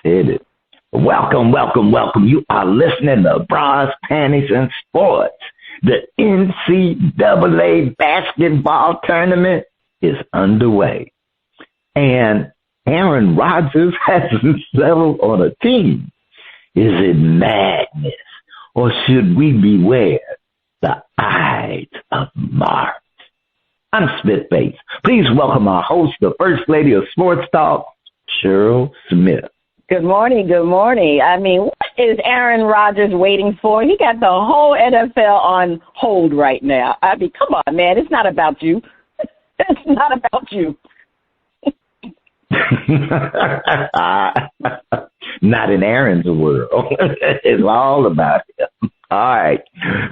Hit it. Welcome, welcome, welcome. You are listening to Bras, Panties and Sports. The NCAA basketball tournament is underway. And Aaron Rodgers hasn't settled on a team. Is it madness? Or should we beware the Ides of March? I'm Spitface. Please welcome our host, the First Lady of Sports Talk, Cheryl Smith. Good morning, good morning. I mean, what is Aaron Rodgers waiting for? He got the whole NFL on hold right now. I mean, come on, man. It's not about you. It's not about you. Not in Aaron's world. It's all about him. All right.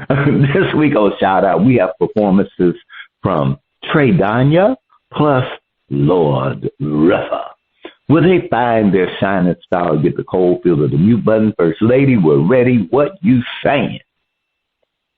This week on Shout Out, we have performances from Traedonya plus Lord Rifa. Will they find their shining star and get the cold feel of the mute button? First Lady, we're ready. What you saying?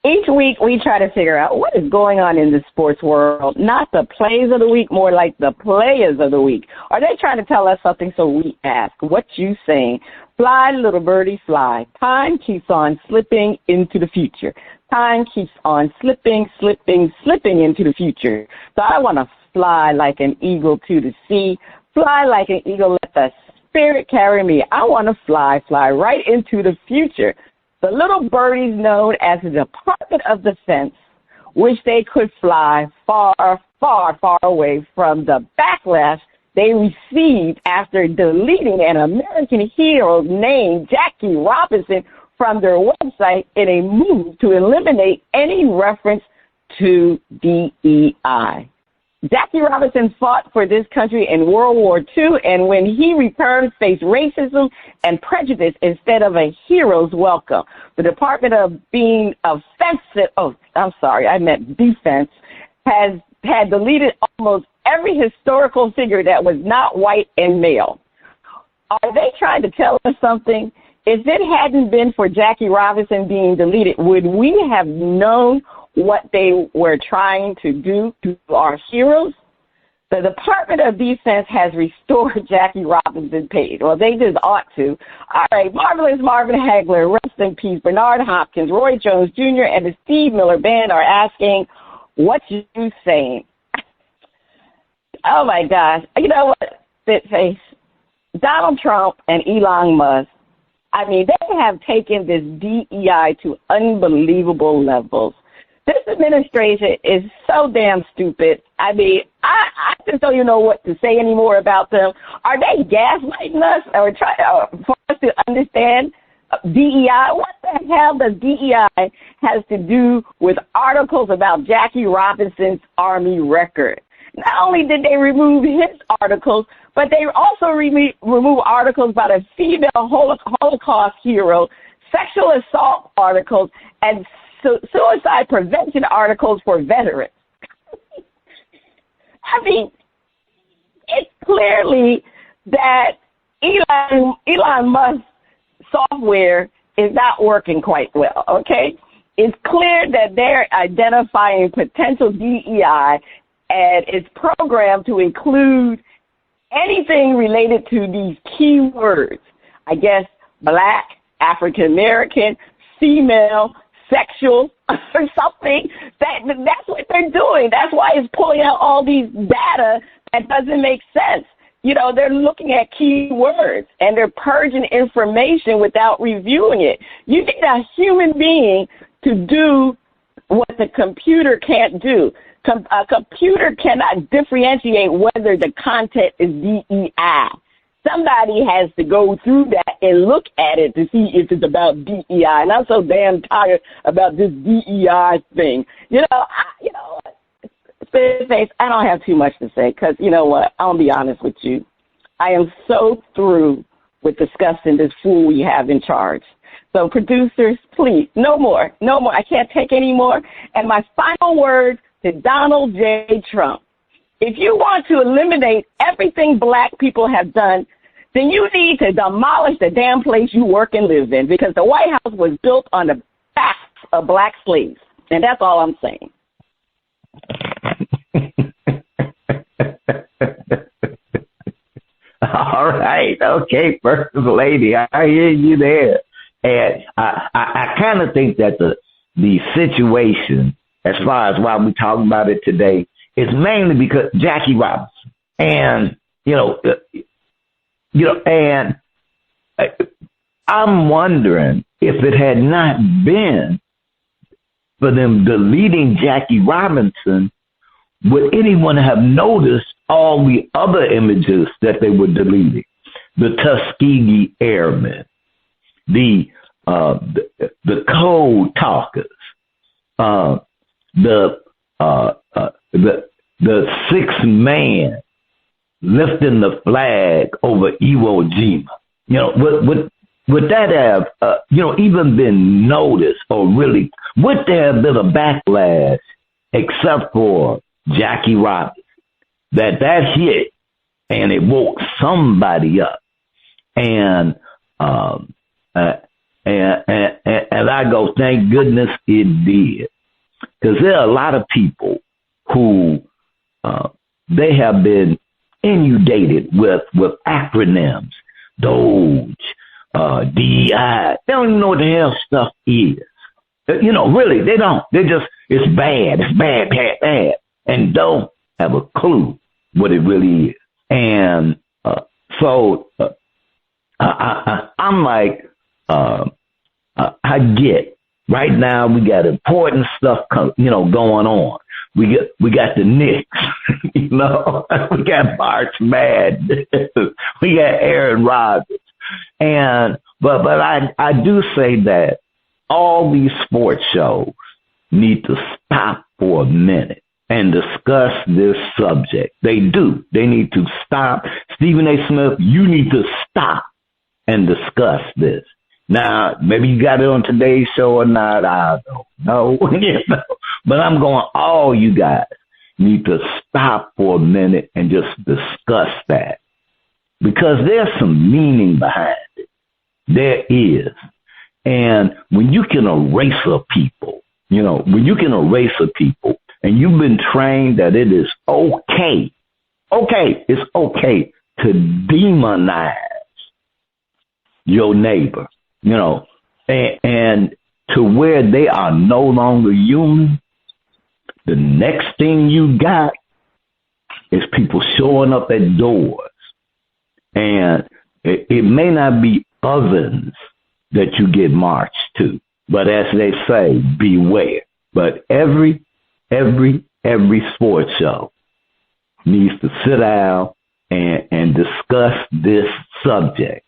Each week we try to figure out what is going on in the sports world, not the plays of the week, more like the players of the week. Are they trying to tell us something? So we ask, what you saying? Fly, little birdie, fly. Time keeps on slipping into the future. Time keeps on slipping into the future. So I want to fly like an eagle to the sea. Fly like an eagle, let the spirit carry me. I want to fly right into the future. The little birdies known as the Department of Defense wish they could fly far, far, far away from the backlash they received after deleting an American hero named Jackie Robinson from their website in a move to eliminate any reference to DEI. Jackie Robinson fought for this country in World War II, and when he returned, faced racism and prejudice instead of a hero's welcome. The Department of being offensive, defense, had deleted almost every historical figure that was not white and male. Are they trying to tell us something? If it hadn't been for Jackie Robinson being deleted, would we have known what they were trying to do to our heroes? The Department of Defense has restored Jackie Robinson's page. Well, they just ought to. All right, Marvelous Marvin Hagler, rest in peace. Bernard Hopkins, Roy Jones Jr., and the Steve Miller Band are asking, what you saying? Oh, my gosh. You know what, Spitface? Donald Trump and Elon Musk, I mean, they have taken this DEI to unbelievable levels. This administration is so damn stupid. I mean, I just don't even know what to say anymore about them. Are they gaslighting us or trying for us to understand DEI? What the hell does DEI has to do with articles about Jackie Robinson's Army record? Not only did they remove his articles, but they also remove articles about a female Holocaust hero, sexual assault articles, and suicide prevention articles for veterans. I mean, it's clearly that Elon Musk's software is not working quite well, okay? It's clear that they're identifying potential DEI, and it's programmed to include anything related to these key words. I guess black, African American, female, sexual, or something. That's what they're doing. That's why it's pulling out all these data that doesn't make sense. You know, they're looking at key words and they're purging information without reviewing it. You need a human being to do what the computer can't do. A computer cannot differentiate whether the content is DEI. Somebody has to go through that and look at it to see if it's about DEI. And I'm so damn tired about this DEI thing. Spitface, I don't have too much to say because, you know what, I'll be honest with you. I am so through with discussing this fool we have in charge. So producers, please, no more. I can't take any more. And my final word to Donald J. Trump. If you want to eliminate everything black people have done, then you need to demolish the damn place you work and live in because the White House was built on the backs of black slaves. And that's all I'm saying. All right. Okay, First Lady, I hear you there. And I kind of think that the situation, as far as why we talking about it today, is mainly because Jackie Robinson. And, and I'm wondering if it had not been for them deleting Jackie Robinson, would anyone have noticed all the other images that they were deleting? The Tuskegee Airmen, the code talkers, the 6th man lifting the flag over Iwo Jima. Would that have, even been noticed, or really, would there have been a backlash except for Jackie Robinson? That hit and it woke somebody up. And I go, thank goodness it did. Because there are a lot of people who they have been inundated with acronyms, Doge, DEI. They don't even know what the hell stuff is. Really, they don't. They just, it's bad, bad, and don't have a clue what it really is. And so I'm like, I get. Right now, we got important stuff, going on. We got the Knicks, we got March Madness, we got Aaron Rodgers, but I do say that all these sports shows need to stop for a minute and discuss this subject. They do. They need to stop. Stephen A. Smith, you need to stop and discuss this. Now, maybe you got it on today's show or not, I don't know. But I'm going, all you guys need to stop for a minute and just discuss that. Because there's some meaning behind it. There is. And when you can erase a people, and you've been trained that it is okay, it's okay to demonize your neighbor. And to where they are no longer human, the next thing you got is people showing up at doors. And it may not be ovens that you get marched to, but as they say, beware. But every sports show needs to sit down and discuss this subject.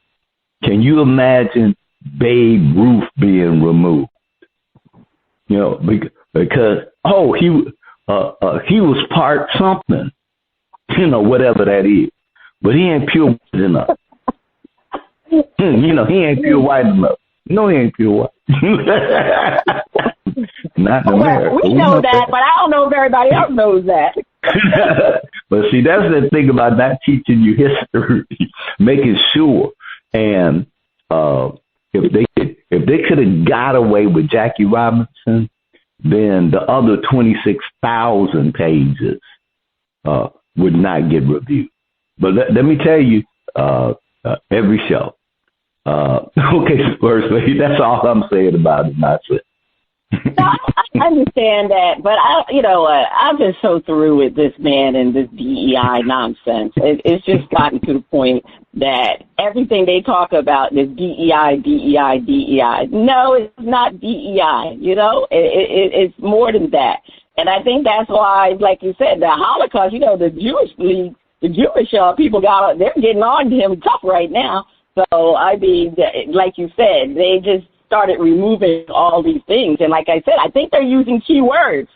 Can you imagine Babe Ruth being removed? Because he was part something, whatever that is, but he ain't pure white enough. He ain't pure white enough. No, he ain't pure white. Not in America. We know that, but I don't know if everybody else knows that. But see, that's the thing about not teaching you history, making sure. And if they could have got away with Jackie Robinson, then the other 26,000 pages would not get reviewed. But let me tell you, every show. Okay, First Lady, that's all I'm saying about it. That's it. No, I understand that, but I'm just so through with this man and this DEI nonsense. It's just gotten to the point that everything they talk about is DEI. No, it's not DEI. It's more than that. And I think that's why, like you said, the Holocaust. The Jewish league, the Jewish people they're getting on to him tough right now. So I mean, like you said, they just started removing all these things. And like I said, I think they're using keywords,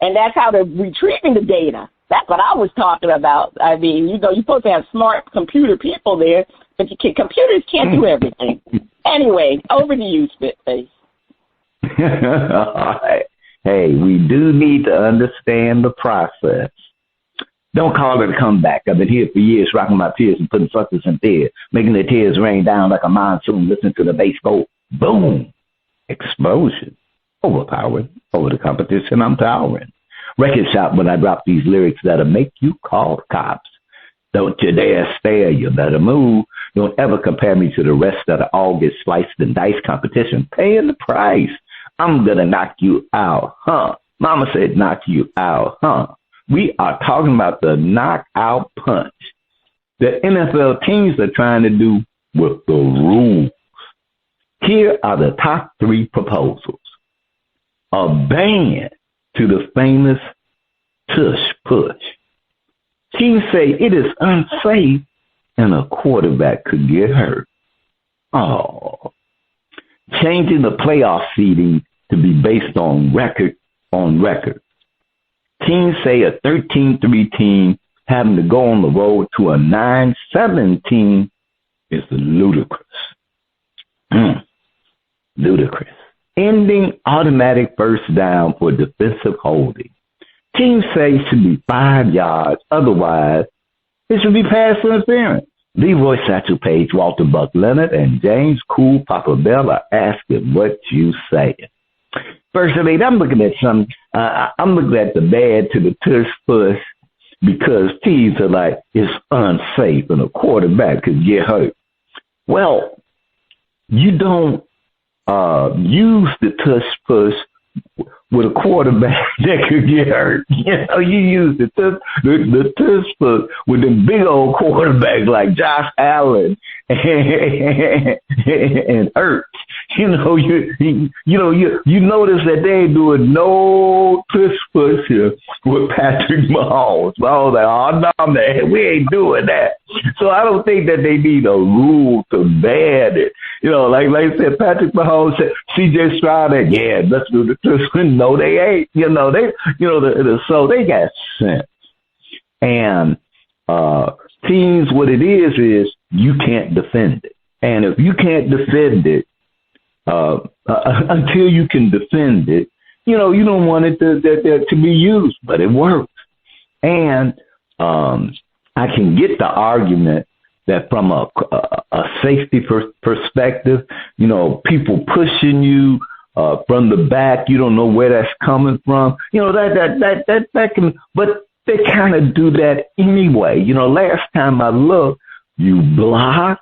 and that's how they're retrieving the data. That's what I was talking about. I mean, you're supposed to have smart computer people there, but computers can't do everything. Anyway, over to you, Spitface. All right. Hey, we do need to understand the process. Don't call it a comeback. I've been here for years, rocking my tears and putting suckers in tears, making their tears rain down like a monsoon. Listen to the bass go, boom, explosion, overpowering, over the competition, I'm towering. Record shop when I drop these lyrics that'll make you call the cops. Don't you dare stare, you better move. Don't ever compare me to the rest of the August sliced and diced competition. Paying the price. I'm going to knock you out, huh? Mama said knock you out, huh? We are talking about the knockout punch that NFL teams are trying to do with the rules. Here are the top 3 proposals. A ban to the famous tush push. Teams say it is unsafe and a quarterback could get hurt. Oh. Changing the playoff seeding to be based on record. Teams say a 13-3 team having to go on the road to a 9-7 team is ludicrous. Ludicrous. Ending automatic first down for defensive holding. Teams say it should be 5 yards. Otherwise, it should be pass interference. Leroy Satchel Paige, Walter Buck Leonard, and James Cool Papa Bell are asking what you say. First of all, I'm looking at I'm looking at the bad to the tush push because teams are like, it's unsafe and a quarterback could get hurt. Well, you don't use the tush push with a quarterback that could get hurt. You use the tush push with the big old quarterbacks like Josh Allen and Ertz. You notice that they ain't doing no tush push here with Patrick Mahomes. I was like, oh no, man, we ain't doing that. So I don't think that they need a rule to ban it. Like I said, Patrick Mahomes said, C.J. Stroud, yeah, let's do the tush. No, they ain't. So they got sense. And teams, what it is you can't defend it. And if you can't defend it, until you can defend it, you don't want it to be used, but it works. And I can get the argument that from a safety perspective, people pushing you from the back, you don't know where that's coming from. That can, but they kind of do that anyway. Last time I looked, you block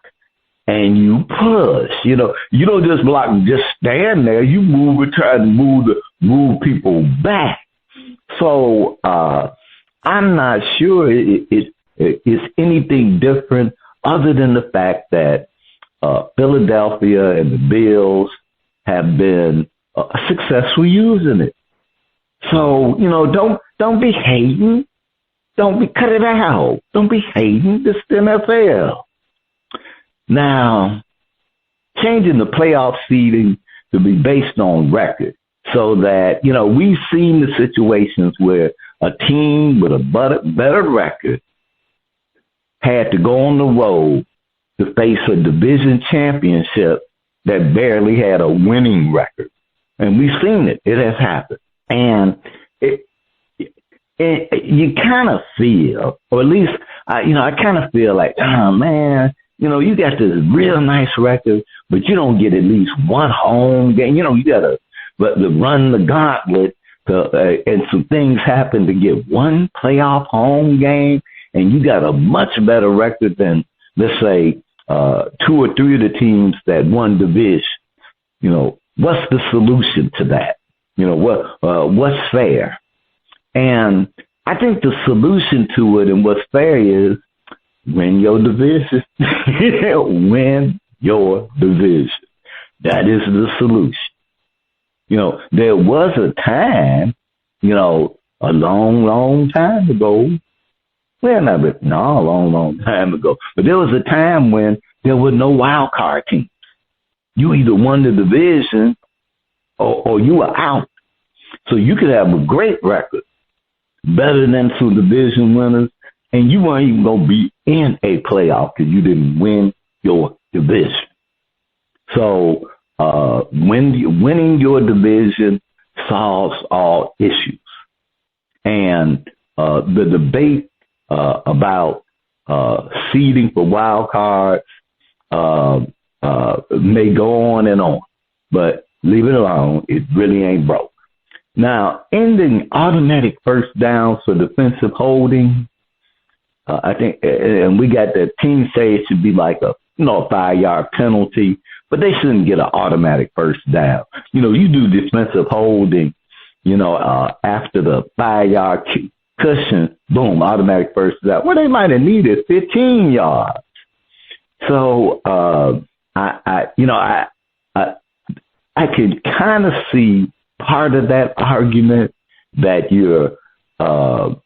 and you push. You don't just block and just stand there. You move and try to move people back. So I'm not sure it's anything different other than the fact that Philadelphia and the Bills have been successful using it. So, don't be hating. Cut it out. Don't be hating. This is the NFL. Now, changing the playoff seeding to be based on record so that, we've seen the situations where a team with a better record had to go on the road to face a division championship that barely had a winning record. And we've seen it. It has happened. And you kind of feel, or at least, I kind of feel like, oh, man, you got this real nice record, but you don't get at least one home game. You got to run the gauntlet, and some things happen to get one playoff home game, and you got a much better record than, let's say, 2 or 3 of the teams that won division. What's the solution to that? What's fair? And I think the solution to it and what's fair is win your division. Win your division. That is the solution. There was a time, a long time ago. Well, not a long time ago. But there was a time when there were no wild card teams. You either won the division or you were out. So you could have a great record, better than some division winners, and you weren't even going to be in a playoff because you didn't win your division. So winning your division solves all issues. And the debate about seeding for wild cards may go on and on, but leave it alone. It really ain't broke. Now, ending automatic first downs for defensive holding, I think, and we got the team say it should be like a 5-yard penalty, but they shouldn't get an automatic first down. You do defensive holding, after the 5-yard cushion, boom, automatic first down. Well, they might have needed 15 yards. So, I could kind of see part of that argument that you're, if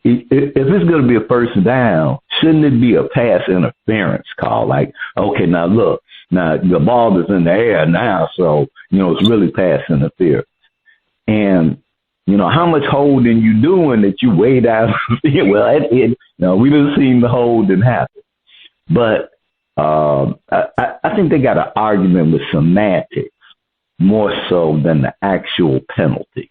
it's going to be a first down, shouldn't it be a pass interference call? Like, okay, now look, now the ball is in the air now, so, it's really pass interference. And, how much holding you doing that you way down? Well, we didn't see the holding happen. But I think they got an argument with semantics more so than the actual penalty.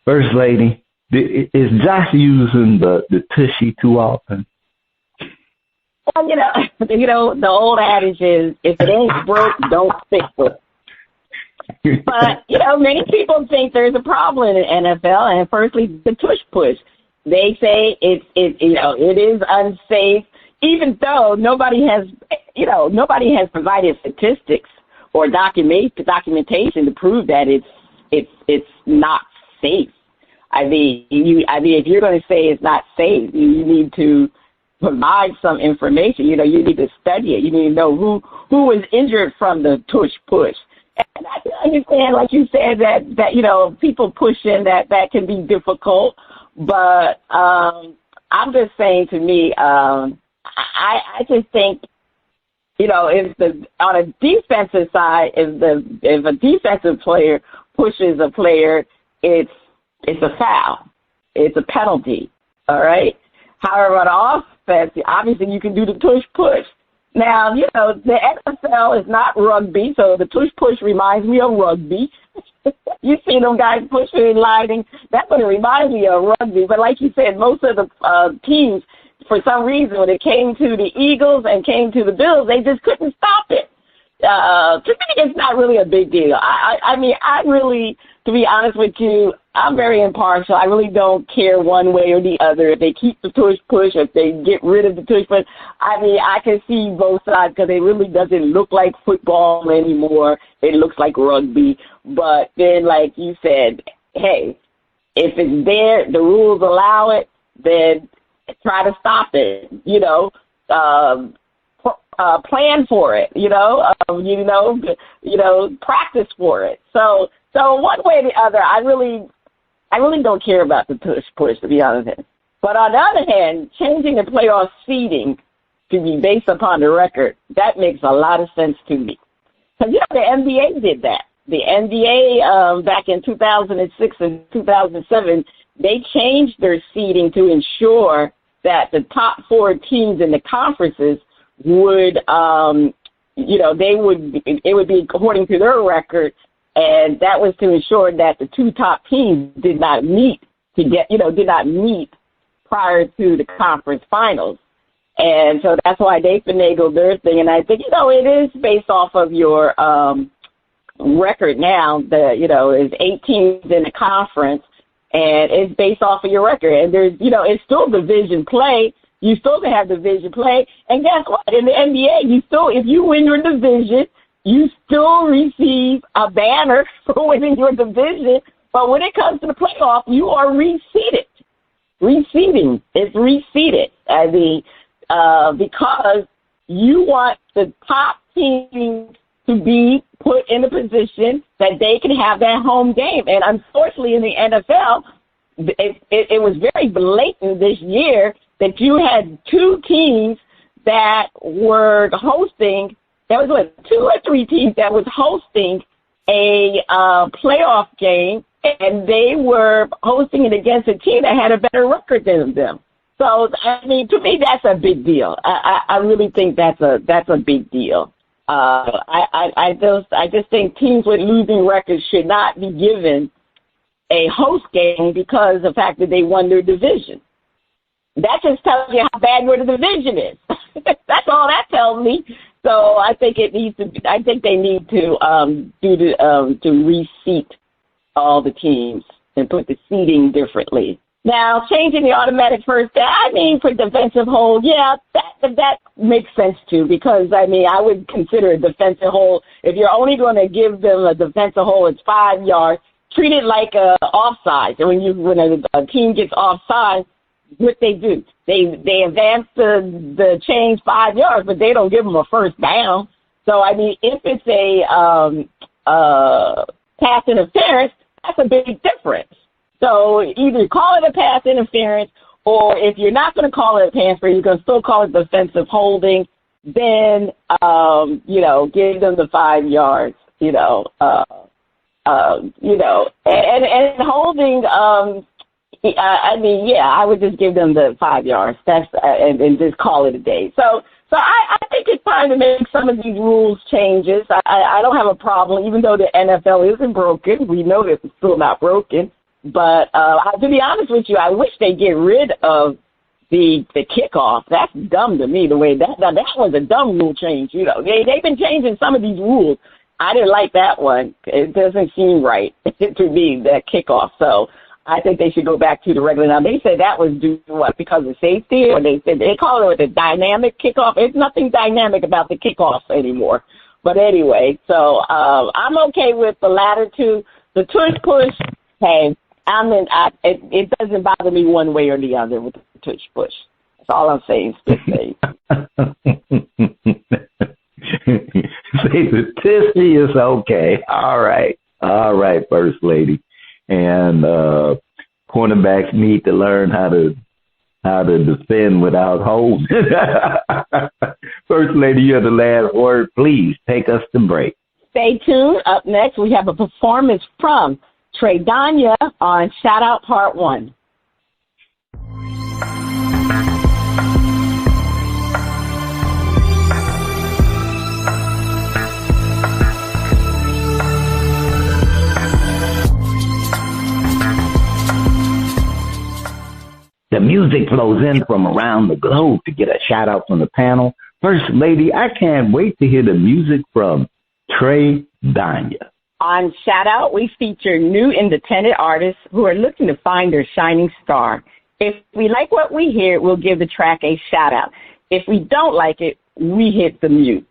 First Lady, is Josh using the tushy too often? Well, the old adage is, if it ain't broke, don't fix it. But, many people think there's a problem in the NFL, and firstly, the tush push. They say it is unsafe, even though nobody has provided statistics or documentation to prove that it's not safe. I mean, if you're going to say it's not safe, you need to provide some information. You need to study it. You need to know who was injured from the tush push. And I can understand, like you said, that people pushing that can be difficult. But I'm just saying, to me, I just think, if on a defensive side, if a defensive player pushes a player, it's a foul. It's a penalty. All right. However, on offense, obviously you can do the tush push. Now, the NFL is not rugby, so the tush push reminds me of rugby. You see them guys pushing and lighting. That's what it reminds me of, rugby. But like you said, most of the teams, for some reason, when it came to the Eagles and came to the Bills, they just couldn't stop it. To me, it's not really a big deal. I mean, I really, to be honest with you, I'm very impartial. I really don't care one way or the other. If they keep the tush push, if they get rid of the tush push, I mean, I can see both sides because it really doesn't look like football anymore. It looks like rugby. But then, like you said, hey, if it's there, the rules allow it, then try to stop it, plan for it, practice for it. So one way or the other, I really don't care about the tush push, to be honest. But on the other hand, changing the playoff seeding to be based upon the record, that makes a lot of sense to me. Because, the NBA did that. The NBA, back in 2006 and 2007, they changed their seeding to ensure that the top 4 teams in the conferences would, it would be according to their record, and that was to ensure that the 2 top teams did not meet prior to the conference finals. And so that's why they finagled their thing. And I think, it is based off of your record now. There's 8 teams in the conference, and it's based off of your record. And there's, it's still division play. You still can have division play. And guess what? In the NBA, if you win your division, you still receive a banner for winning your division. But when it comes to the playoff, you are reseeded. It's reseeded. I mean, because you want the top team to be put in a position that they can have that home game. And unfortunately, in the NFL, it was very blatant this year that you had 2 teams that were hosting. There was 2 or 3 teams that was hosting a playoff game, and they were hosting it against a team that had a better record than them. So, I mean, to me, that's a big deal. I really think that's a big deal. I just think teams with losing records should not be given a host game because of the fact that they won their division. That just tells you how bad your division is. That's all that tells me. So I think they need to to reseat all the teams and put the seeding differently. Now, changing the automatic first down, I mean, for defensive hold, yeah, that makes sense too, because, I mean, I would consider a defensive hold, if you're only going to give them a defensive hold, it's 5 yards, treat it like a offside. And when a team gets offside, what they do, they advance the chains 5 yards, but they don't give them a first down. So, I mean, if it's a pass interference, that's a big difference. So either call it a pass interference, or if you're not going to call it a pass interference, you're going to still call it defensive holding, then, give them the 5 yards, and holding, I would just give them the 5 yards. That's and just call it a day. So I think it's time to make some of these rules changes. I don't have a problem, even though the NFL isn't broken. We know that it's still not broken. But to be honest with you, I wish they'd get rid of the kickoff. That's dumb to me. The way that was a dumb rule change. They've been changing some of these rules. I didn't like that one. It doesn't seem right to me, that kickoff. So I think they should go back to the regular. Now, they said that was due to what? Because of safety? Or they call it a dynamic kickoff. There's nothing dynamic about the kickoffs anymore. But anyway, so I'm okay with the latter two. The tush push, hey, it doesn't bother me one way or the other with the tush push. That's all I'm saying, Spitface. See, the tissy is okay. All right, First Lady. And cornerbacks need to learn how to defend without holding. First Lady, you have the last word. Please take us to break. Stay tuned. Up next, we have a performance from Traedonya on Shout Out Part 1. The music flows in from around the globe to get a shout out from the panel. First Lady, I can't wait to hear the music from Traedonya. On Shout Out, we feature new independent artists who are looking to find their shining star. If we like what we hear, we'll give the track a shout out. If we don't like it, we hit the mute.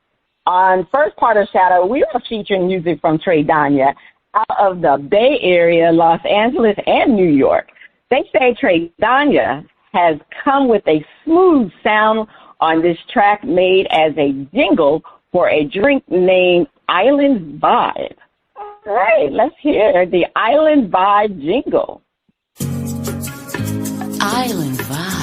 On first part of Shout Out, we are featuring music from Traedonya out of the Bay Area, Los Angeles, and New York. They say Traedonya has come with a smooth sound on this track made as a jingle for a drink named Island Vibe. All right, let's hear the Island Vibe jingle. Island Vibe.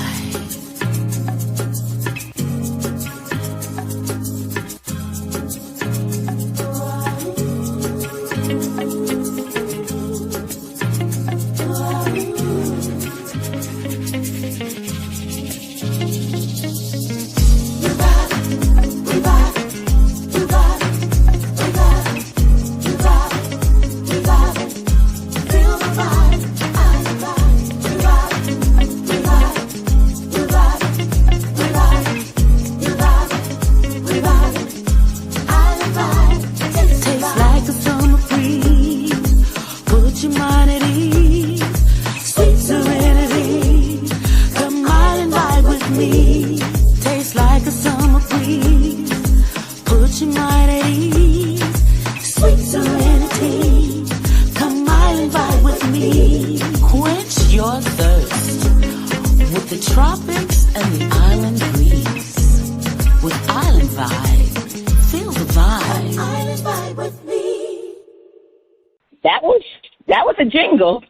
That was a jingle.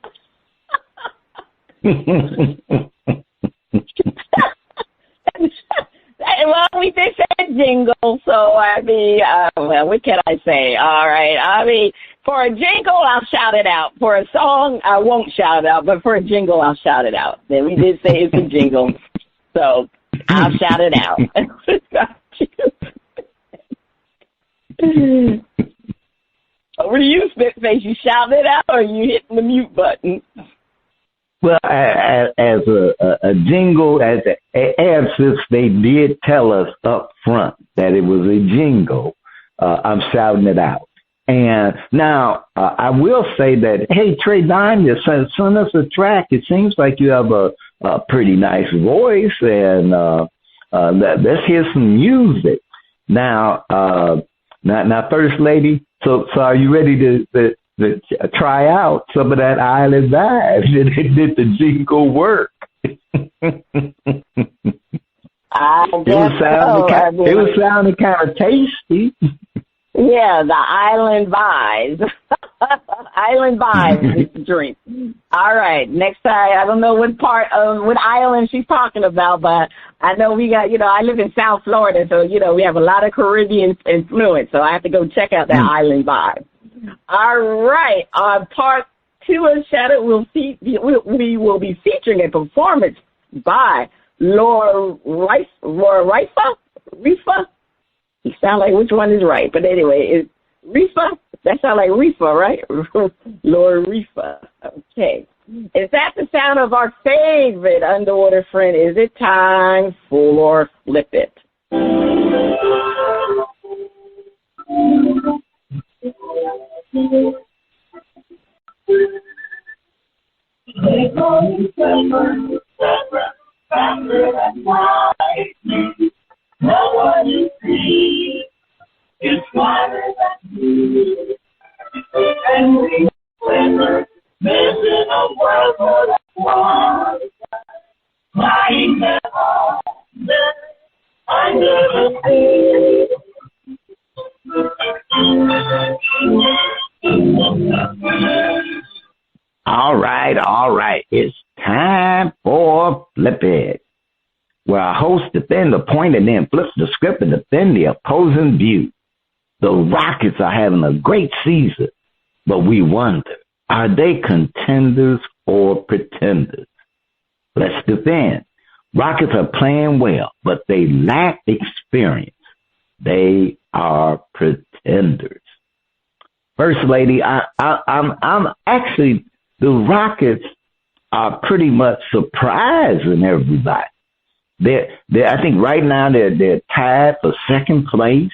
Well, we did say jingle, so I mean, what can I say? All right, I mean, for a jingle, I'll shout it out. For a song, I won't shout it out, but for a jingle, I'll shout it out. Then we did say it's a jingle, so I'll shout it out. Over to you, Spitface. You shouting it out, or you hitting the mute button? Well, as a jingle, since they did tell us up front that it was a jingle, I'm shouting it out. And now I will say that, hey, Traedonya, send us a track. It seems like you have a pretty nice voice, and let's hear some music. Now, First Lady, so are you ready to try out some of that island vibe? Did the jingle work? I guess it was sounding kind of tasty. Yeah, the island vibes. Island vibes is the drink. All right, next time, I don't know what island she's talking about, but I know we got, I live in South Florida, so, we have a lot of Caribbean influence, so I have to go check out that island vibe. All right, on part 2 of Shadow, we will be featuring a performance by Lord Rifa? You sound like which one is right, but anyway, it's Rifa. That sounds like Rifa, right? Lord Rifa. Okay. Is that the sound of our favorite underwater friend? Is it time for Flip It? No one you see is smarter than you. And we live in a world full of wars, lying there under the sea. All right. It's time for Flip It, where our host defend the point and then flips the script and defend the opposing view. The Rockets are having a great season, but we wonder, are they contenders or pretenders? Let's defend. Rockets are playing well, but they lack experience. They are pretenders. First Lady, I'm actually, the Rockets are pretty much surprising everybody. I think right now they're tied for second place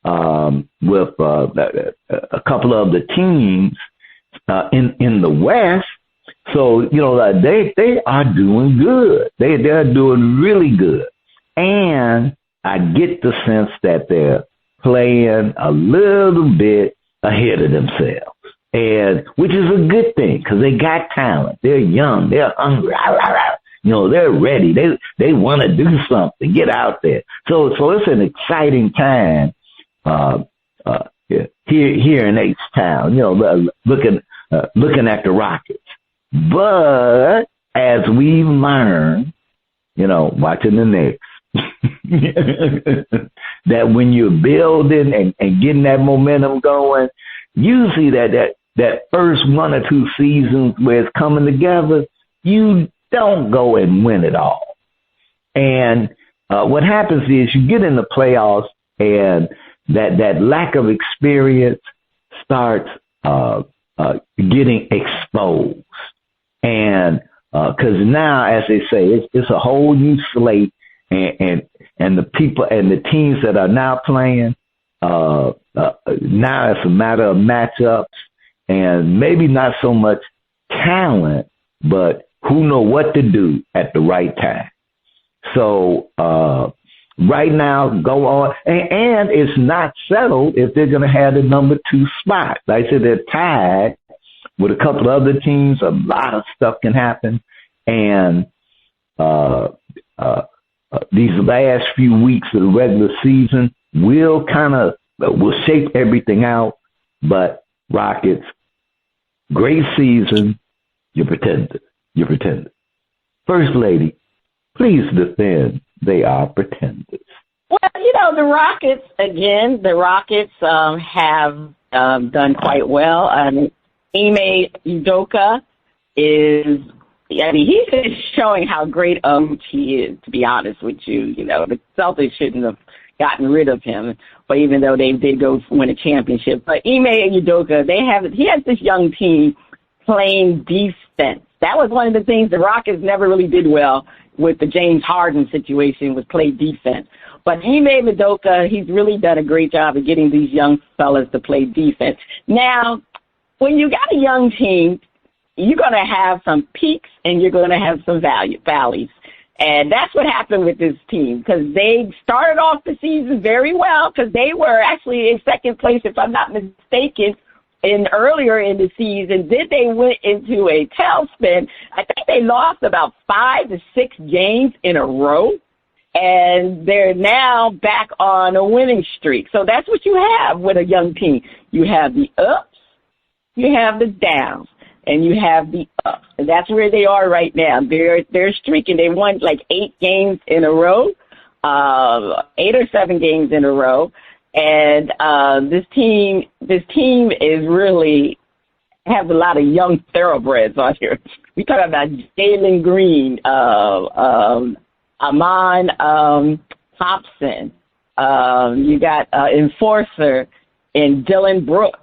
with a couple of the teams in the West. So they are doing good. They're doing really good, and I get the sense that they're playing a little bit ahead of themselves, and which is a good thing because they got talent. They're young. They're hungry. They're ready. They want to do something, get out there. So it's an exciting time here in H-Town, looking at the Rockets. But as we've learned, watching the Knicks, that when you're building and getting that momentum going, usually that first 1 or 2 seasons where it's coming together, you don't go and win it all. And what happens is you get in the playoffs and that lack of experience starts getting exposed. And because now, as they say, it's a whole new slate, and the people and the teams that are now playing, now it's a matter of matchups and maybe not so much talent, but who know what to do at the right time. So right now, go on, and it's not settled if they're going to have the number 2 spot. Like I said, they're tied with a couple of other teams. A lot of stuff can happen, and these last few weeks of the regular season will shape everything out. But Rockets, great season. You're pretending. First Lady, please defend. They are pretenders. Well, the Rockets have done quite well. Ime Udoka he's just showing how great he is, to be honest with you. The Celtics shouldn't have gotten rid of him, but even though they did go win a championship. But Ime Udoka, he has this young team playing defense. That was one of the things the Rockets never really did well with the James Harden situation, was play defense. But Ime Madoka, he's really done a great job of getting these young fellas to play defense. Now, when you got a young team, you're going to have some peaks and you're going to have some valleys. And that's what happened with this team, because they started off the season very well, because they were actually in second place, if I'm not mistaken, earlier in the season. Then they went into a tailspin. I think they lost about 5 to 6 games in a row, and they're now back on a winning streak. So that's what you have with a young team. You have the ups, you have the downs, and you have the ups. And that's where they are right now. They're streaking. They won like 8 games in a row, 8 or 7 games in a row. And this team is really have a lot of young thoroughbreds on here. We talk about Jalen Green, Amon Thompson. You got Enforcer and Dylan Brooks.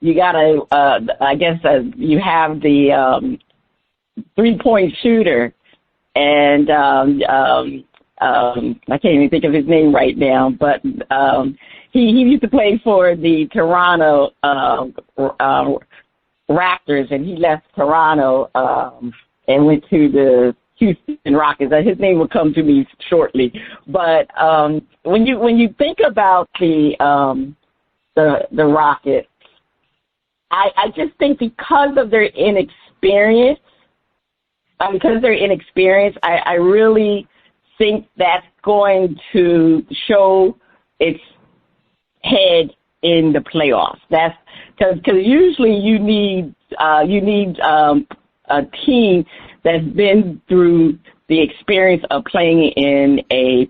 You got you have the 3-point shooter, and I can't even think of his name right now, but he used to play for the Toronto Raptors, and he left Toronto and went to the Houston Rockets. His name will come to me shortly. But when you think about the Rockets, I just think because of their inexperience, I really think that's going to show its head in the playoffs. That's because usually you need a team that's been through the experience of playing in a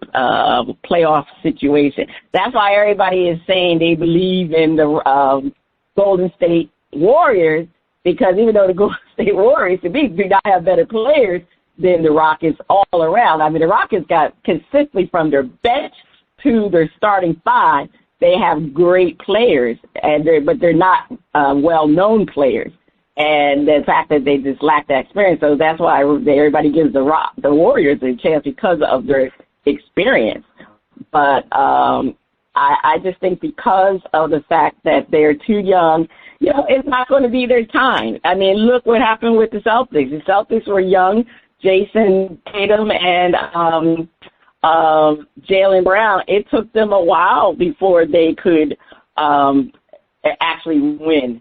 playoff situation. That's why everybody is saying they believe in the Golden State Warriors, because even though the Golden State Warriors do not have better players than the Rockets all around. I mean, the Rockets got consistently from their bench to their starting 5. They have great players, but they're not well-known players. And the fact that they just lack that experience, so that's why everybody gives the Warriors a chance because of their experience. But I just think because of the fact that they're too young, it's not going to be their time. I mean, look what happened with the Celtics. The Celtics were young. Jason Tatum and Jaylen Brown, it took them a while before they could actually win.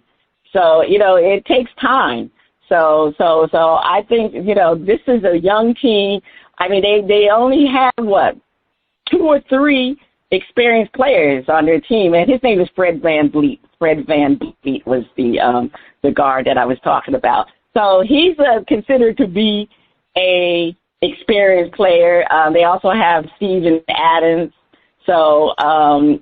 So, it takes time. So I think, this is a young team. I mean, they only have, 2 or 3 experienced players on their team, and his name is Fred VanVleet. Fred VanVleet was the guard that I was talking about. So he's considered to be a experienced player. They also have Steven Adams. So, but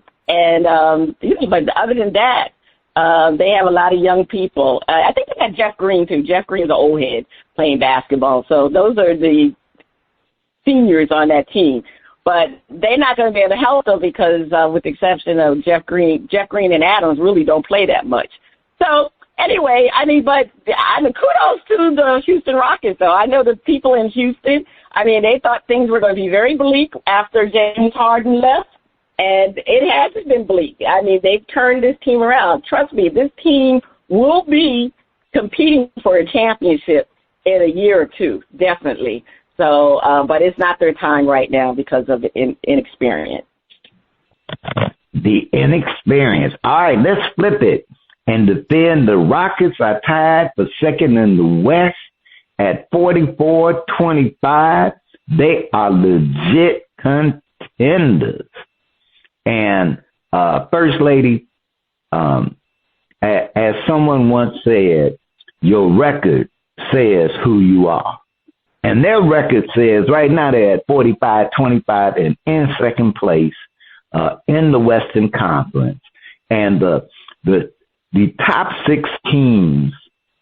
other than that, they have a lot of young people. I think they got Jeff Green, too. Jeff Green's an old head playing basketball. So those are the seniors on that team. But they're not going to be able to help them because, with the exception of Jeff Green and Adams really don't play that much. So, anyway, but kudos to the Houston Rockets, though. I know the people in Houston, they thought things were going to be very bleak after James Harden left, and it hasn't been bleak. They've turned this team around. Trust me, this team will be competing for a championship in a year or 2, definitely. So, but it's not their time right now because of the inexperience. The inexperience. All right, let's flip it. And then the Rockets are tied for second in the West at 44-25. They are legit contenders. And First Lady, as someone once said, your record says who you are. And their record says right now they're at 45-25 and in second place in the Western Conference. And the top 6 teams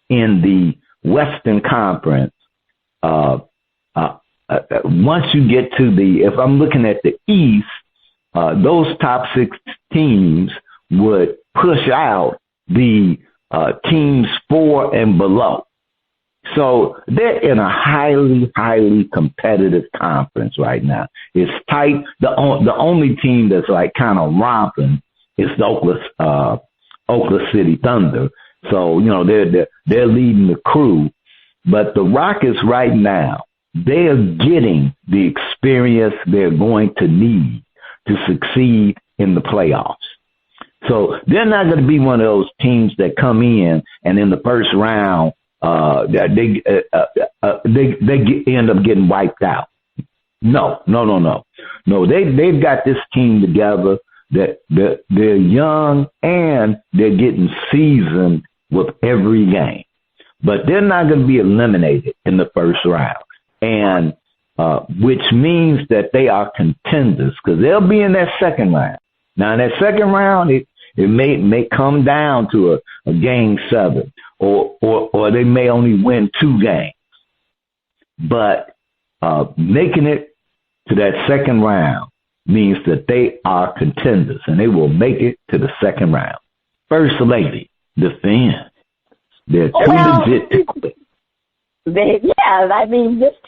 in the Western Conference, once you get to if I'm looking at the East, those top 6 teams would push out the teams 4 and below. So they're in a highly, highly competitive conference right now. It's tight. The only team that's like kind of romping is the Oklahoma City Thunder. So, they're leading the crew. But the Rockets right now, they are getting the experience they're going to need to succeed in the playoffs. So they're not going to be one of those teams that come in and in the first round, they end up getting wiped out. No. They've got this team together. That they're young and they're getting seasoned with every game, but they're not going to be eliminated in the first round, and which means that they are contenders because they'll be in that second round. Now, in that second round, it may come down to a game 7, or they may only win 2 games, but making it to that second round means that they are contenders, and they will make it to the second round. First Lady, defend. They're too legit to quit. This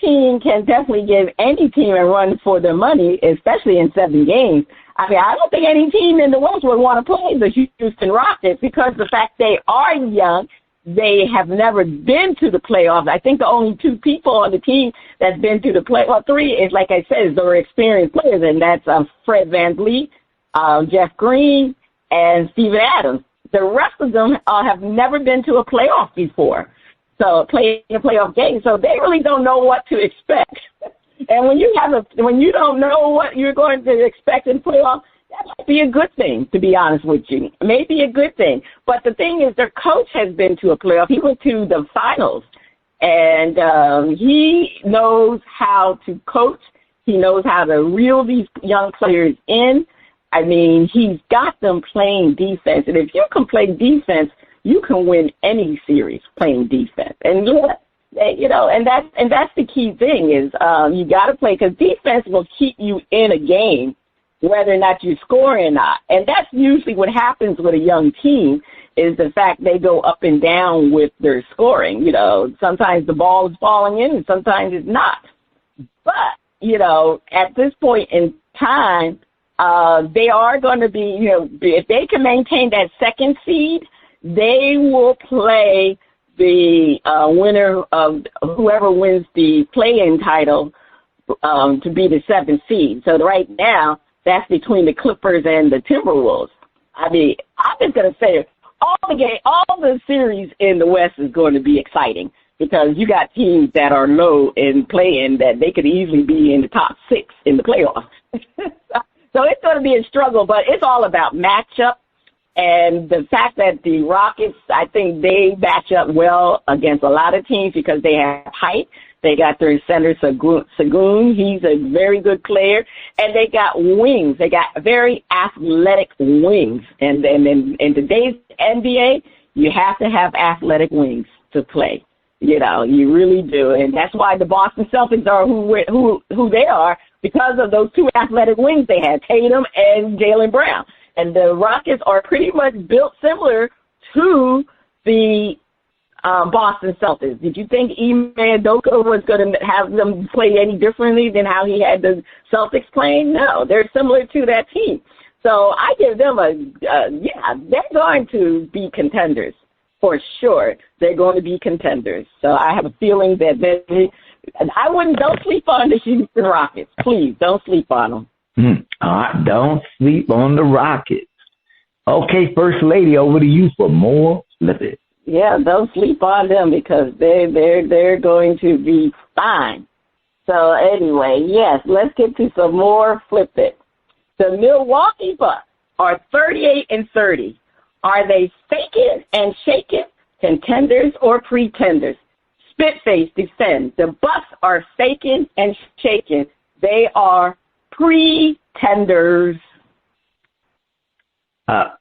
team can definitely give any team a run for their money, especially in 7 games. I don't think any team in the West would want to play the Houston Rockets because the fact they are young, they have never been to the playoffs. I think the only 2 people on the team that's been to the playoffs, 3 is, like I said, they're experienced players, and that's Fred VanVleet, Jeff Green, and Steven Adams. The rest of them have never been to a playoff before, so playing a playoff game. So they really don't know what to expect. And when you don't know what you're going to expect in playoffs, that might be a good thing, to be honest with you. Maybe a good thing. But the thing is, their coach has been to a playoff. He went to the finals, and he knows how to coach. He knows how to reel these young players in. He's got them playing defense. And if you can play defense, you can win any series playing defense. And, and that's the key thing is you got to play because defense will keep you in a game whether or not you score or not. And that's usually what happens with a young team is the fact they go up and down with their scoring. Sometimes the ball is falling in and sometimes it's not. But, at this point in time, they are going to be, if they can maintain that second seed, they will play the winner of whoever wins the play-in title to be the 7th seed. So right now, that's between the Clippers and the Timberwolves. I'm just going to say all the series in the West is going to be exciting because you got teams that are low in play-in that they could easily be in the top 6 in the playoffs. So it's going to be a struggle, but it's all about matchup. And the fact that the Rockets, I think they match up well against a lot of teams because they have height. They got their center, Sagoon. He's a very good player. And they got wings. They got very athletic wings. And in today's NBA, you have to have athletic wings to play. You really do. And that's why the Boston Celtics are who they are because of those 2 athletic wings they had, Tatum and Jaylen Brown. And the Rockets are pretty much built similar to the Boston Celtics. Did you think Ime Udoka was going to have them play any differently than how he had the Celtics playing? No, they're similar to that team. So I give them they're going to be contenders for sure. They're going to be contenders. So I have a feeling that don't sleep on the Houston Rockets. Please don't sleep on them. Don't sleep on the Rockets. Okay, First Lady, over to you for more Flip It. Yeah, don't sleep on them because they're going to be fine. So anyway, yes, let's get to some more Flip It. The Milwaukee Bucks are 38-30. Are they faking and shaking, contenders or pretenders? Spitface defends. The Bucks are faking and shaking. They are pretenders.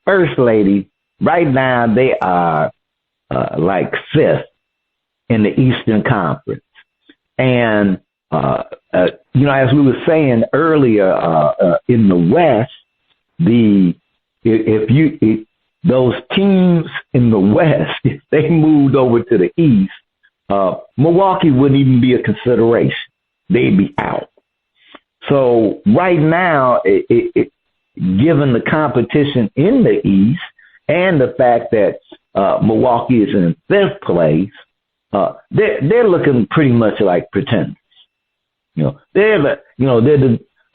First Lady, right now they are like 5th in the Eastern Conference. And, as we were saying earlier, in the West, those teams in the West, if they moved over to the East, Milwaukee wouldn't even be a consideration. They'd be out. So right now, given the competition in the East and the fact that Milwaukee is in fifth place, they're looking pretty much like pretenders. They're in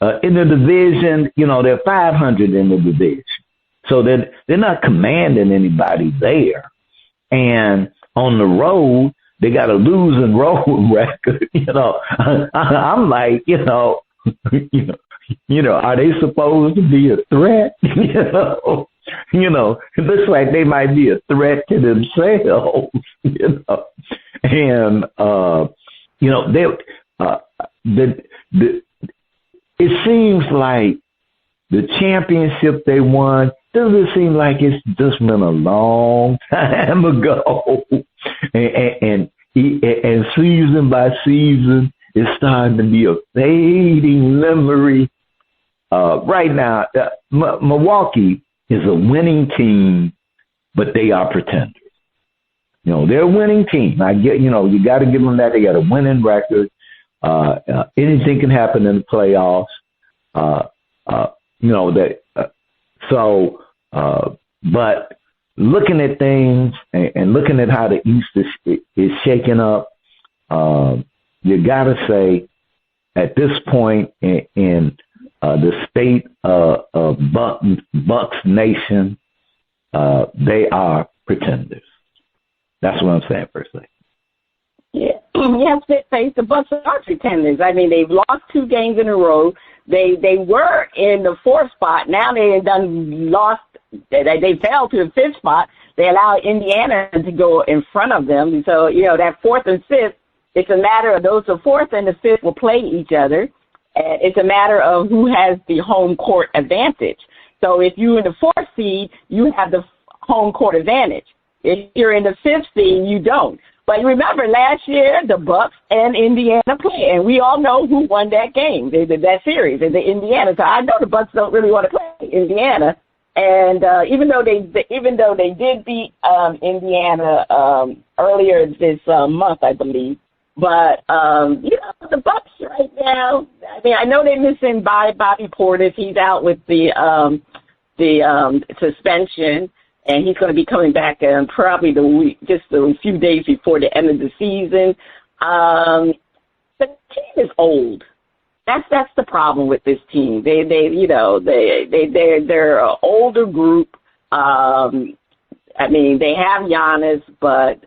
the division. They're 500 in the division, so they're not commanding anybody there. And on the road, they got a losing road record. I'm like, are they supposed to be a threat? It looks like they might be a threat to themselves. And it seems like the championship they won doesn't seem like it's just been a long time ago, and season by season, it's starting to be a fading memory. Right now, Milwaukee is a winning team, but they are pretenders. They're a winning team. I get, you got to give them that. They got a winning record. Anything can happen in the playoffs. But looking at things and looking at how the East is shaking up, you got to say at this point in the state of Bucks Nation, they are pretenders. That's what I'm saying, personally. Yeah, Spitface, the Bucks are pretenders. I mean, they've lost 2 games in a row. They were in the 4th spot. Now they done lost. They fell to the 5th spot. They allowed Indiana to go in front of them. So, that 4th and 5th, it's a matter of those, the 4th and the 5th will play each other. And it's a matter of who has the home court advantage. So if you're in the 4th seed, you have the home court advantage. If you're in the 5th seed, you don't. But remember, last year, the Bucks and Indiana played, and we all know who won that game, that series, the Indiana. So I know the Bucks don't really want to play Indiana. And even though they did beat Indiana earlier this month, I believe, but the Bucks right now. I mean, I know they're missing Bobby Portis. He's out with the suspension, and he's going to be coming back probably just a few days before the end of the season. The team is old. That's the problem with this team. They're an older group. I mean, they have Giannis, but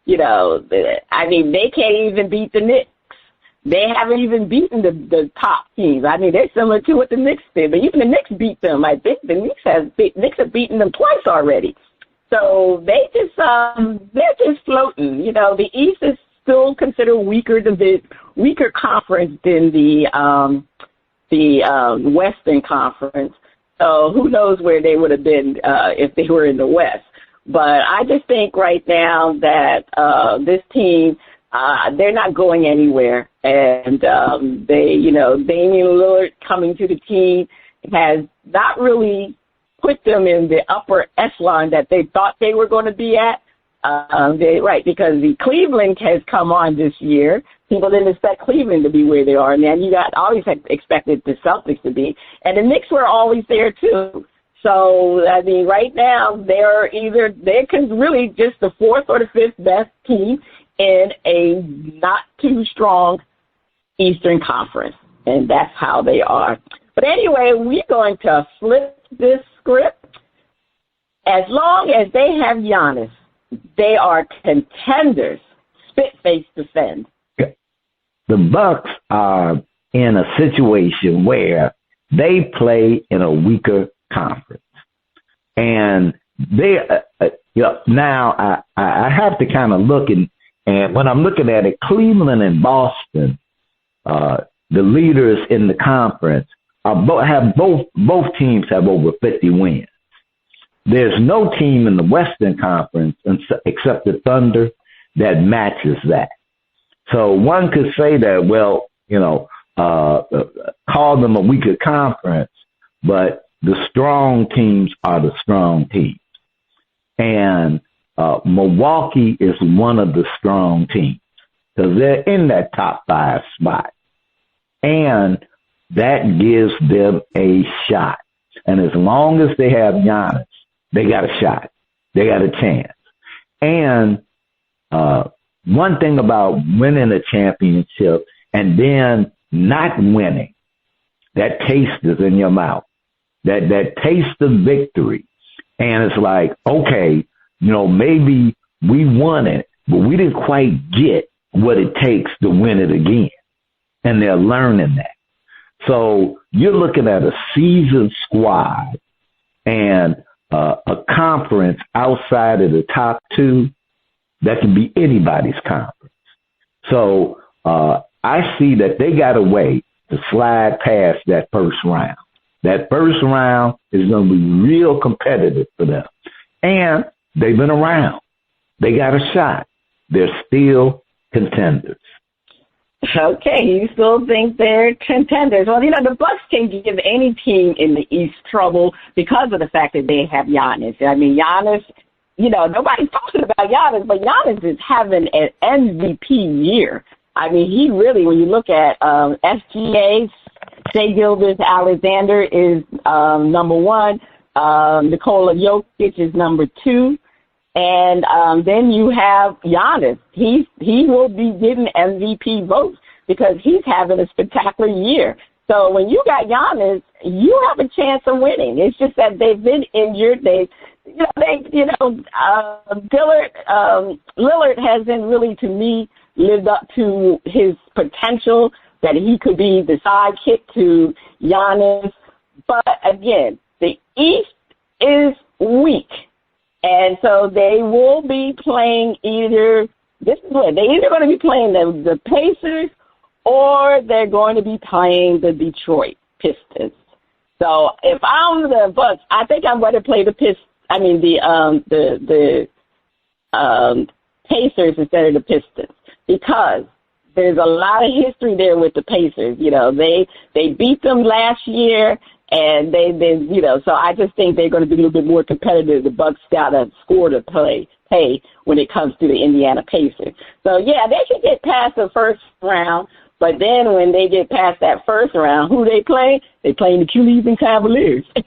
they can't even beat the Knicks. They haven't even beaten the top teams. I mean, they're similar to what the Knicks did, but even the Knicks beat them. I think the Knicks have beaten them twice already. So they're just floating. The East is still considered weaker conference than the Western Conference. So who knows where they would have been if they were in the West. But I just think right now that this team, they're not going anywhere. And Damian Lillard coming to the team has not really put them in the upper echelon that they thought they were going to be at. Because the Cleveland has come on this year. People didn't expect Cleveland to be where they are, and then you always expected the Celtics to be, and the Knicks were always there too. So I mean, right now they can really just the 4th or the 5th best team in a not too strong Eastern Conference, and that's how they are. But anyway, we're going to flip this script. As long as they have Giannis, they are contenders. Spitface defend. The Bucks are in a situation where they play in a weaker conference, and they now I have to kind of look and when I'm looking at it, Cleveland and Boston, the leaders in the conference, both teams have over 50 wins. There's no team in the Western Conference except the Thunder that matches that. So one could say that, call them a weaker conference, but the strong teams are the strong teams. And Milwaukee is one of the strong teams because they're in that top 5 spot. And that gives them a shot. And as long as they have Giannis, they got a shot. They got a chance. And one thing about winning a championship and then not winning, that taste is in your mouth. That taste of victory. And it's like, okay, maybe we won it, but we didn't quite get what it takes to win it again. And they're learning that. So you're looking at a seasoned squad and a conference outside of the top 2 that can be anybody's conference. So I see that they got a way to slide past that first round. That first round is going to be real competitive for them. And they've been around. They got a shot. They're still contenders. Okay, you still think they're contenders. Well, the Bucks can give any team in the East trouble because of the fact that they have Giannis. I mean, Giannis, nobody's talking about Giannis, but Giannis is having an MVP year. I mean, he really, when you look at SGA, Shai Gilgeous-Alexander is number 1. Nikola Jokic is number 2. And then you have Giannis. He will be getting MVP votes because he's having a spectacular year. So when you got Giannis, you have a chance of winning. It's just that they've been injured. Lillard hasn't really, to me, lived up to his potential that he could be the sidekick to Giannis. But again, the East is weak. And so they will be playing they're either going to be playing the Pacers or they're going to be playing the Detroit Pistons. So if I'm the Bucks, I think I'm going to play the Pacers instead of the Pistons because there's a lot of history there with the Pacers. They beat them last year. And so I just think they're going to be a little bit more competitive. The Bucks got a score to pay when it comes to the Indiana Pacers. So, yeah, they can get past the first round. But then when they get past that first round, who they play? They play the Cleveland Cavaliers. so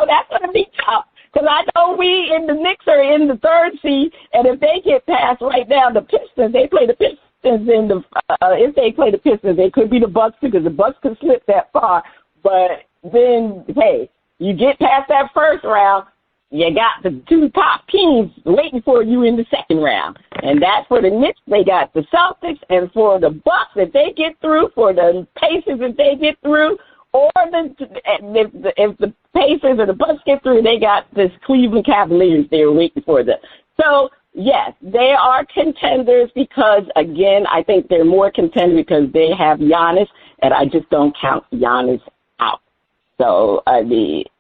that's going to be tough. Because I know we in the Knicks are in the 3rd seed. And if they get past right now the Pistons, they play the Pistons. If they play the Pistons, they could be the Bucks too, because the Bucks could slip that far. But then, hey, you get past that first round, you got the 2 top teams waiting for you in the second round, and that's for the Knicks. They got the Celtics, and for the Bucks, if they get through, for the Pacers, if they get through, or if the Pacers or the Bucks get through, they got this Cleveland Cavaliers they're waiting for them. So. Yes, they are contenders because, again, I think they're more contenders because they have Giannis, and I just don't count Giannis out. So, it's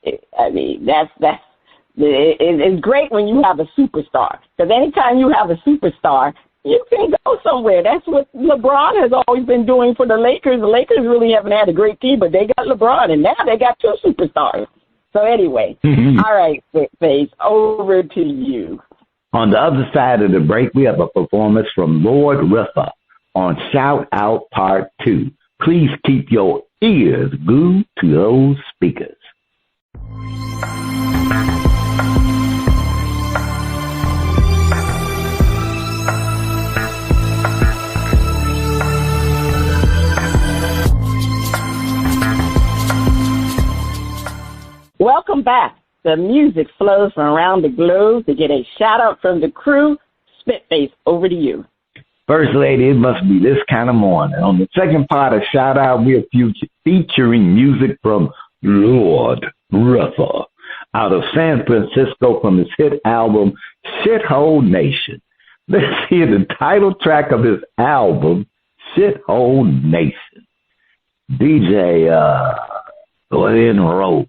great when you have a superstar because anytime you have a superstar, you can go somewhere. That's what LeBron has always been doing for the Lakers. The Lakers really haven't had a great team, but they got LeBron, and now they got 2 superstars. So, anyway, all right, Spitface, over to you. On the other side of the break, we have a performance from Lord Rifa on Shout Out Part 2. Please keep your ears glued to those speakers. Welcome back. The music flows from around the globe to get a shout-out from the crew. Spitface, over to you. First Lady, it must be this kind of morning. On the second part of Shout-Out, we're featuring music from Lord Rifa out of San Francisco from his hit album, Shithole Nation. Let's hear the title track of his album, Shithole Nation. DJ, go ahead and roll.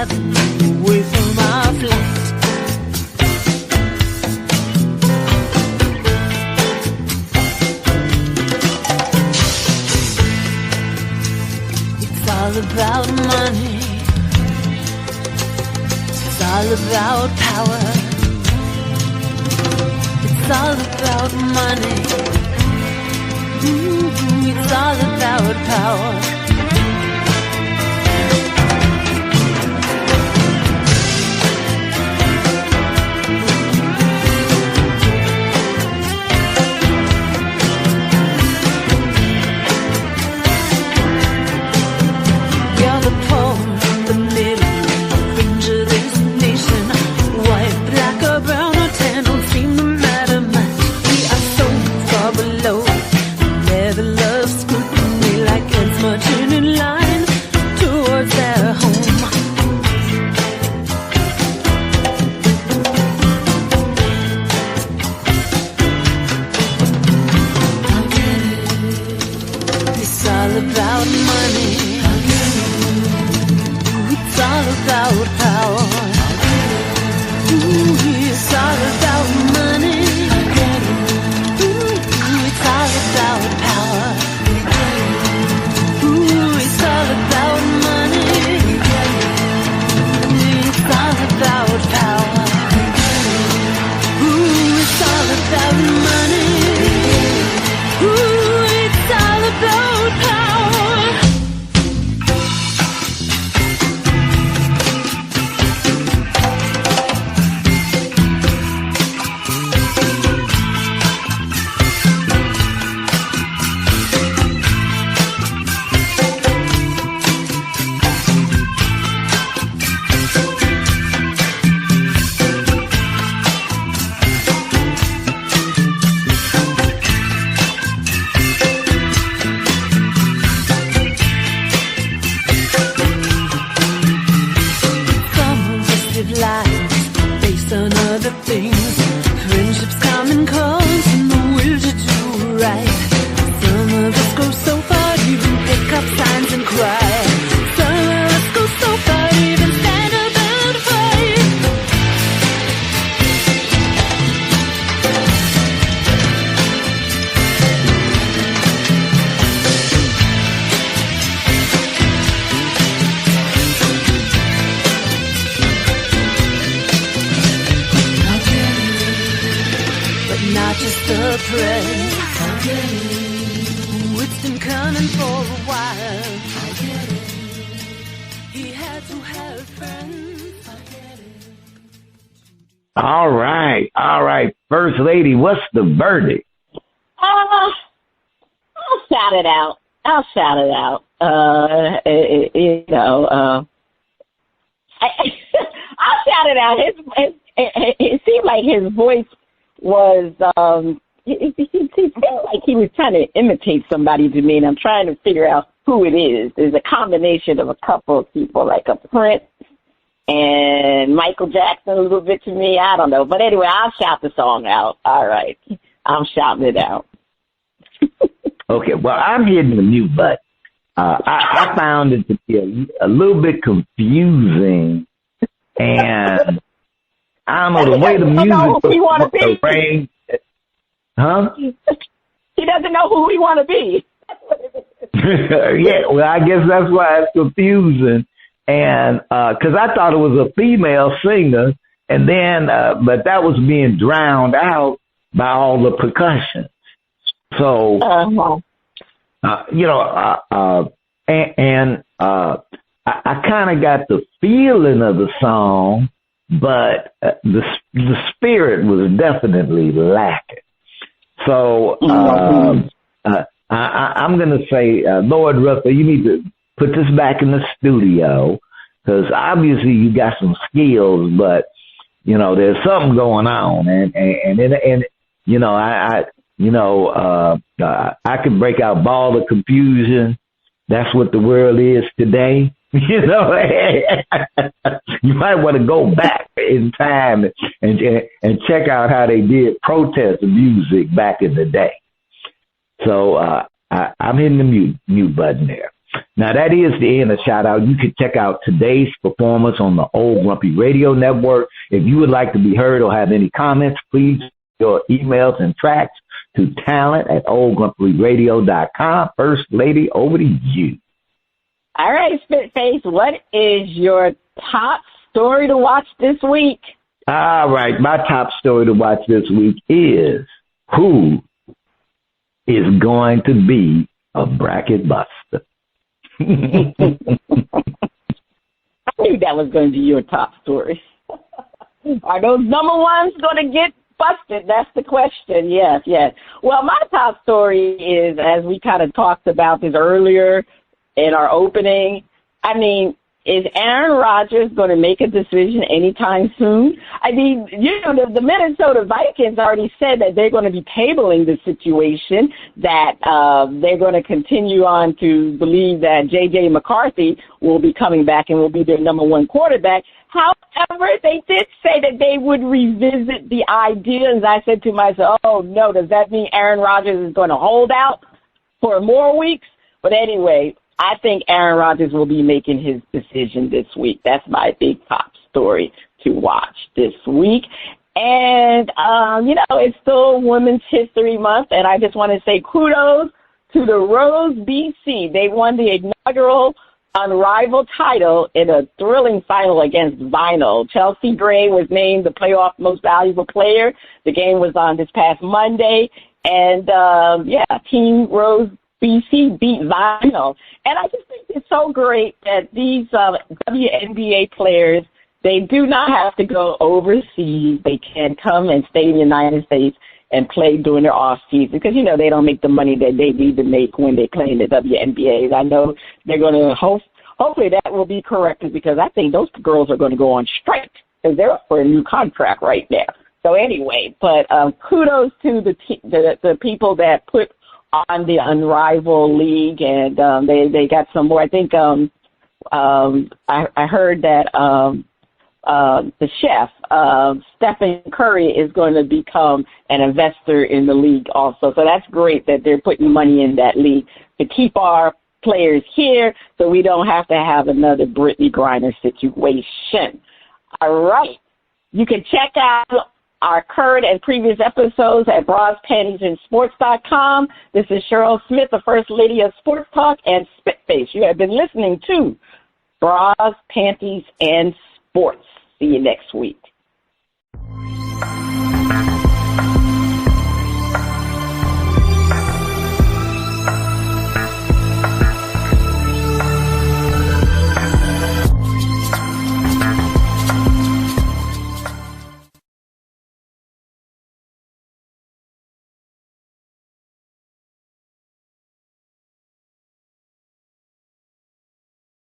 driving away from our flight. It's all about money. It's all about power. It's all about money. It's all about power. You're the poor, the middle, fringe of this nation. White, black or brown or tan don't seem to matter much. We are so far below. Never love scrutiny like ants marching in line towards their home. It's all about money. It's all about power. It's all about money. It's all about power. It's all about money. It's all about power. It's all about money. It's all about power. Some of us live lives based on other things. Friendships come and calls and the will to do right. Some of us go so far, even pick up signs and cry. Some of us go so far, even stand up and fight. But not just the press. It's been coming for a while. He had to have friends. All right. First Lady, what's the verdict? I'll shout it out. I'll shout it out. It seemed like his voice was, it seemed like he was trying to imitate somebody to me, and I'm trying to figure out who it is. There's a combination of a couple of people, like a Prince and Michael Jackson a little bit to me. I don't know. But anyway, I'll shout the song out. All right. I'm shouting it out. Okay, well, I'm hitting the mute button. I found it to be a little bit confusing, and I don't know, the way the music was arranged. Huh? He doesn't know who we want to be. Yeah, well, I guess that's why it's confusing. And because I thought it was a female singer, and then, but that was being drowned out by all the percussion. So, I kind of got the feeling of the song, but the spirit was definitely lacking. So, I'm going to say, Lord Rifa, you need to put this back in the studio, because obviously you got some skills, but there's something going on, I can break out ball of confusion. That's what the world is today. You might want to go back in time and check out how they did protest music back in the day. So I'm hitting the mute button there. Now, that is the end of shout out. You can check out today's performance on the Old Grumpy Radio Network. If you would like to be heard or have any comments, please send your emails and tracks to talent@oldgrumpyradio.com. First Lady, over to you. All right, Spitface, what is your top story to watch this week? All right, my top story to watch this week is who is going to be a bracket buster. I knew that was going to be your top story. Are those number ones going to get busted? That's the question. Yes. Well, my top story is, as we kind of talked about this earlier in our opening, I mean, is Aaron Rodgers going to make a decision anytime soon? I mean, the Minnesota Vikings already said that they're going to be tabling the situation, that they're going to continue on to believe that J.J. McCarthy will be coming back and will be their number one quarterback. However, they did say that they would revisit the idea, and I said to myself, oh, no, does that mean Aaron Rodgers is going to hold out for more weeks? But anyway, I think Aaron Rodgers will be making his decision this week. That's my big top story to watch this week. And, it's still Women's History Month, and I just want to say kudos to the Rose BC. They won the inaugural Unrivaled title in a thrilling final against Vinyl. Chelsea Gray was named the playoff most valuable player. The game was on this past Monday, and, Team Rose BC beat Vinyl. And I just think it's so great that these WNBA players, they do not have to go overseas. They can come and stay in the United States and play during their off season because, they don't make the money that they need to make when they play in the WNBA. I know they're going to hopefully that will be corrected because I think those girls are going to go on strike because they're up for a new contract right now. So anyway, but kudos to the people that put on the Unrivaled League, and they got some more. I think I heard that the chef, Stephen Curry, is going to become an investor in the league also. So that's great that they're putting money in that league to keep our players here so we don't have to have another Brittany Griner situation. All right. You can check out our current and previous episodes at BrasPantiesandSports.com. This is Cheryl Smith, the First Lady of Sports Talk, and Spitface. You have been listening to Bras, Panties, and Sports. See you next week.